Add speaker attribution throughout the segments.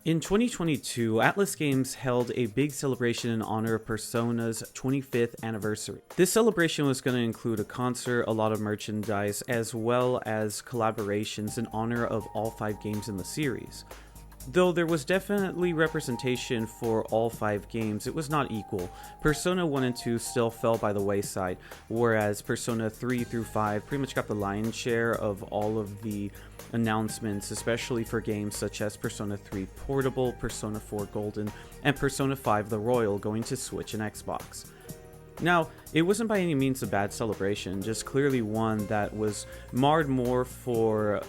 Speaker 1: In 2022, Atlus Games held a big celebration in honor of Persona's 25th anniversary. This celebration was going to include a concert, a lot of merchandise, as well as collaborations in honor of all 5 games in the series. Though there was definitely representation for all 5 games, it was not equal. Persona 1 and 2 still fell by the wayside, whereas Persona 3 through 5 pretty much got the lion's share of all of the announcements, especially for games such as Persona 3 Portable, Persona 4 Golden, and Persona 5 The Royal going to Switch and Xbox. Now, it wasn't by any means a bad celebration, just clearly one that was marred more for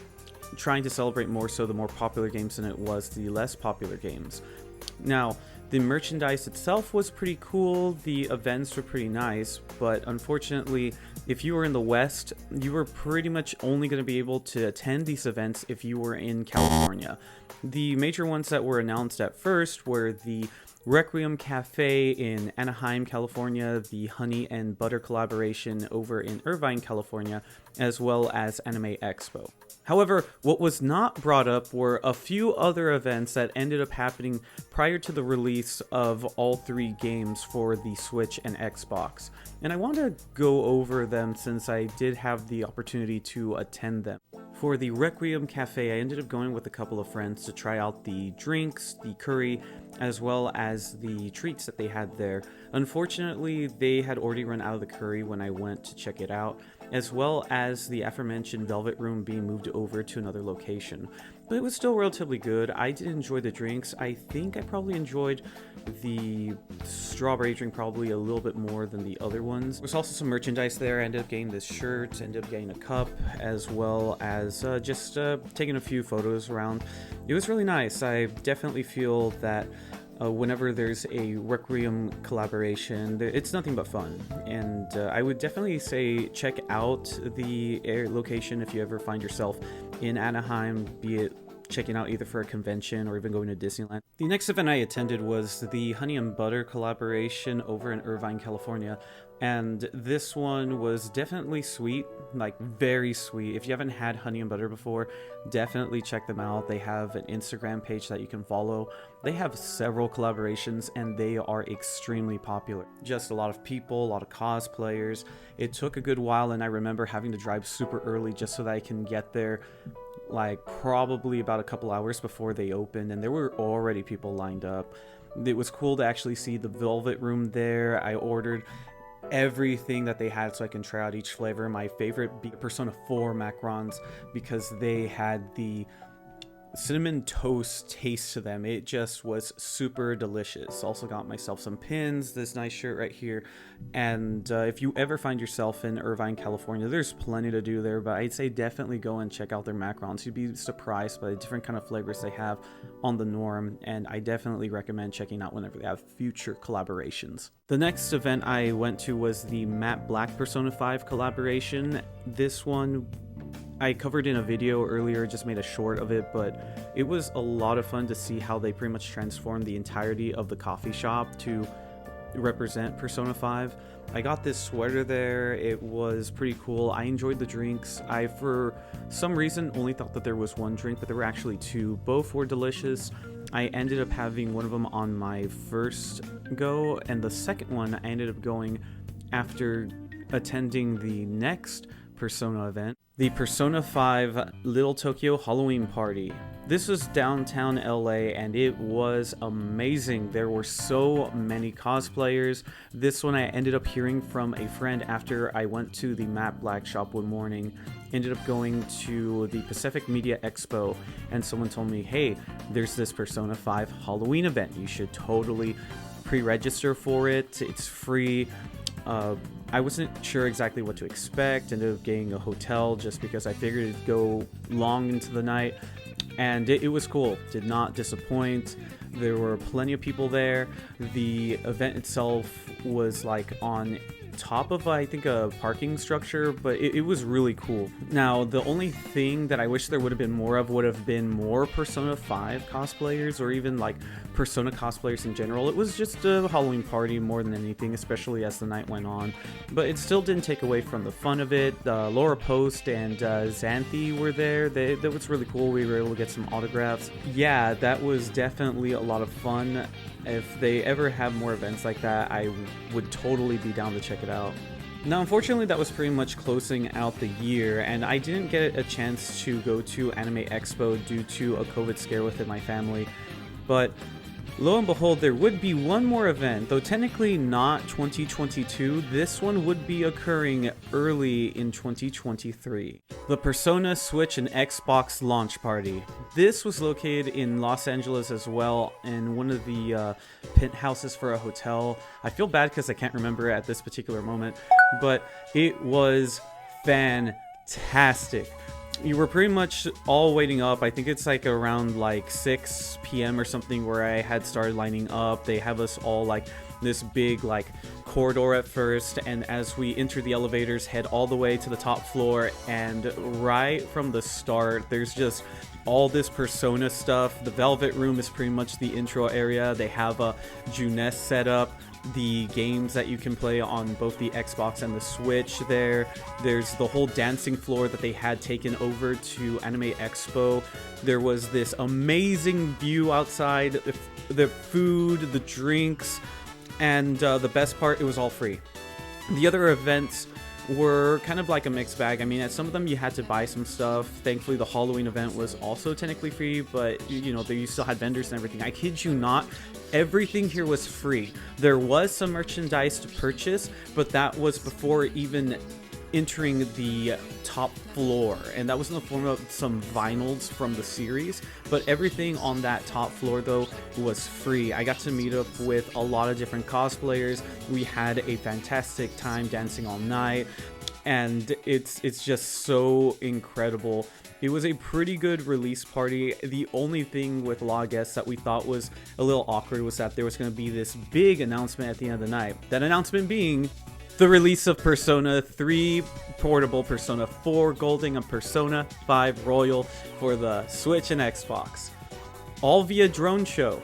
Speaker 1: trying to celebrate more so the more popular games than it was the less popular games. Now, the merchandise itself was pretty cool, the events were pretty nice, but unfortunately, if you were in the West, you were pretty much only going to be able to attend these events if you were in California. The major ones that were announced at first were the Requiem Cafe in Anaheim, California, the Honey and Butter collaboration over in Irvine, California, as well as Anime Expo. However, what was not brought up were a few other events that ended up happening prior to the release of all 3 games for the Switch and Xbox. And I want to go over them since I did have the opportunity to attend them. For the Requiem Cafe, I ended up going with a couple of friends to try out the drinks, the curry, as well as the treats that they had there. Unfortunately, they had already run out of the curry when I went to check it out, as well as the aforementioned Velvet Room being moved over to another location. But it was still relatively good. I did enjoy the drinks. I think I probably enjoyed the strawberry drink probably a little bit more than the other ones. There's also some merchandise there. I ended up getting this shirt, ended up getting a cup, as well as just taking a few photos around. It was really nice. I definitely feel that whenever there's a Requiem collaboration, it's nothing but fun. And I would definitely say check out the location if you ever find yourself in Anaheim, be it checking out either for a convention or even going to Disneyland. The next event I attended was the Honey and Butter collaboration over in Irvine, California. And this one was definitely sweet, like very sweet. If you haven't had Honey and Butter before, definitely check them out. They have an Instagram page that you can follow. They have several collaborations and they are extremely popular. Just a lot of people, a lot of cosplayers. It took a good while and I remember having to drive super early just so that I can get there like probably about a couple hours before they opened, and there were already people lined up. It was cool to actually see the Velvet Room there. I ordered everything that they had so I can try out each flavor. My favorite being Persona 4 macarons because they had the cinnamon toast taste to them. It just was super delicious. Also got myself some pins, this nice shirt right here. And if you ever find yourself in Irvine, California, there's plenty to do there, but I'd say definitely go and check out their macarons. You'd be surprised by the different kind of flavors they have on the norm, and I definitely recommend checking out whenever they have future collaborations. The next event I went to was the Matte Black Persona 5 collaboration. This one I covered in a video earlier, just made a short of it, but it was a lot of fun to see how they pretty much transformed the entirety of the coffee shop to represent Persona 5. I got this sweater there. It was pretty cool. I enjoyed the drinks. I, for some reason, only thought that there was one drink, but there were actually 2. Both were delicious. I ended up having one of them on my first go, and the second one I ended up going after attending the next Persona event, the Persona 5 Little Tokyo Halloween Party. This was downtown LA and it was amazing. There were so many cosplayers. This one I ended up hearing from a friend after I went to the Matte Black shop one morning. Ended up going to the Pacific Media Expo and someone told me, hey, there's this Persona 5 Halloween event. You should totally pre-register for it. It's free. I wasn't sure exactly what to expect. Ended up getting a hotel just because I figured it'd go long into the night, and it was cool. Did not disappoint. There were plenty of people there. The event itself was like on top of, I think, a parking structure, but it was really cool. Now, the only thing that I wish there would have been more of would have been more Persona 5 cosplayers, or even like Persona cosplayers in general. It was just a Halloween party more than anything, especially as the night went on, but it still didn't take away from the fun of it. Laura Post and Xanthi were there. That was really cool. We were able to get some autographs. Yeah, that was definitely a lot of fun. If they ever have more events like that, I would totally be down to check it out. Now, unfortunately, that was pretty much closing out the year, and I didn't get a chance to go to Anime Expo due to a COVID scare within my family, but lo and behold, there would be one more event, though technically not 2022. This one would be occurring early in 2023. The Persona Switch and Xbox launch party. This was located in Los Angeles as well, in one of the penthouses for a hotel. I feel bad because I can't remember at this particular moment, but it was fantastic. You were pretty much all waiting up. I think it's like around like 6 p.m. or something where I had started lining up. They have us all like this big like corridor at first, and as we enter the elevators, head all the way to the top floor, and right from the start there's just all this Persona stuff. The Velvet Room is pretty much the intro area. They have a Juness set up, the games that you can play on both the Xbox and the Switch there. There's the whole dancing floor that they had taken over to Anime Expo. There was this amazing view outside, the food, the drinks, and the best part, it was all free. The other events were kind of like a mixed bag. I mean, at some of them you had to buy some stuff. Thankfully, the Halloween event was also technically free, but you know, you still had vendors and everything. I kid you not, everything here was free. There was some merchandise to purchase, but that was before even entering the top floor, and that was in the form of some vinyls from the series. But everything on that top floor though was free. I got to meet up with a lot of different cosplayers. We had a fantastic time dancing all night, and it's just so incredible. It was a pretty good release party. The only thing with a lot of guests that we thought was a little awkward was that there was going to be this big announcement at the end of the night. That announcement being the release of Persona 3 Portable, Persona 4 Golden, and Persona 5 Royal for the Switch and Xbox. All via drone show.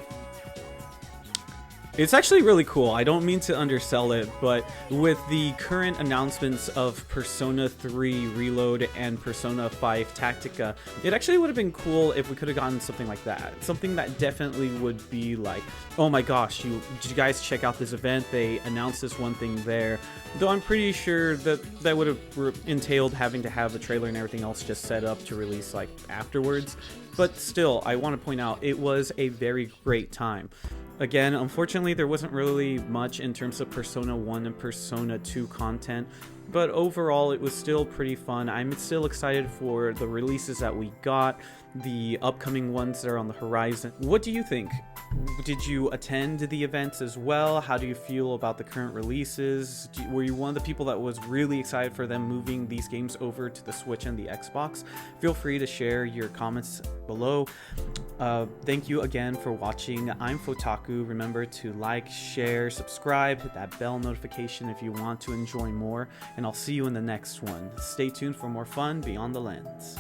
Speaker 1: It's actually really cool. I don't mean to undersell it, but with the current announcements of Persona 3 Reload and Persona 5 Tactica, it actually would have been cool if we could have gotten something like that. Something that definitely would be like, oh my gosh, did you guys check out this event? They announced this one thing there. Though I'm pretty sure that would have entailed having to have a trailer and everything else just set up to release like afterwards. But still, I want to point out, it was a very great time. Again, unfortunately, there wasn't really much in terms of Persona 1 and Persona 2 content, but overall, it was still pretty fun. I'm still excited for the releases that we got, the upcoming ones that are on the horizon. What do you think? Did you attend the events as well? How do you feel about the current releases? Were you one of the people that was really excited for them moving these games over to the Switch and the Xbox? Feel free to share your comments below. Thank you again for watching. I'm Fotaku. Remember to like, share, subscribe, hit that bell notification if you want to enjoy more, and I'll see you in the next one. Stay tuned for more fun beyond the lens.